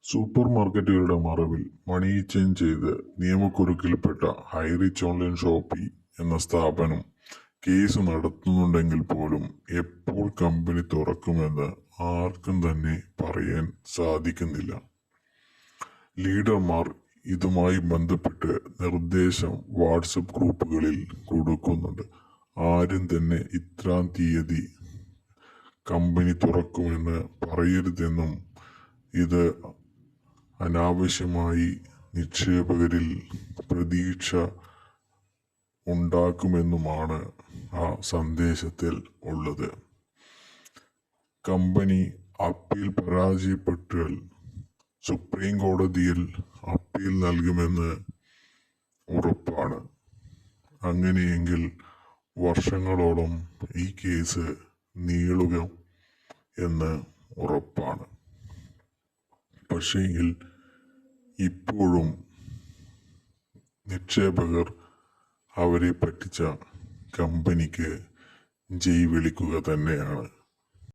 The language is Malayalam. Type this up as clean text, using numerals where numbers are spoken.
സൂപ്പർ മാർക്കറ്റുകളുടെ മറവിൽ മണി ചേഞ്ച് ചെയ്ത് നിയമക്കുരുക്കിൽപ്പെട്ട ഹൈറിച്ച് ഓൺലൈൻ ഷോപ്പി എന്ന സ്ഥാപനം കേസ് നടത്തുന്നുണ്ടെങ്കിൽ പോലും എപ്പോൾ കമ്പനി തുറക്കുമെന്ന് ആർക്കും തന്നെ പറയാൻ സാധിക്കുന്നില്ല. ലീഡർമാർ ഇതുമായി ബന്ധപ്പെട്ട് നിർദ്ദേശം വാട്സപ്പ് ഗ്രൂപ്പുകളിൽ കൊടുക്കുന്നുണ്ട്. ആരും തന്നെ ഇത്രാം തീയതി കമ്പനി തുറക്കുമെന്ന് പറയരുതെന്നും ഇത് അനാവശ്യമായി നിക്ഷേപകരിൽ പ്രതീക്ഷ ഉണ്ടാക്കുമെന്നുമാണ് ആ സന്ദേശത്തിൽ ഉള്ളത്. കമ്പനി അപ്പീൽ പരാജയപ്പെട്ടാൽ സുപ്രീം കോടതിയിൽ അപ്പീൽ നൽകുമെന്ന് ഉറപ്പാണ്. അങ്ങനെയെങ്കിൽ വർഷങ്ങളോളം ഈ കേസ് നീളുക എന്ന് ഉറപ്പാണ്. പക്ഷേങ്കിൽ ഇപ്പോഴും നിക്ഷേപകർ അവരെ പറ്റിച്ച കമ്പനിക്ക് ജയ് വിളിക്കുക തന്നെയാണ്.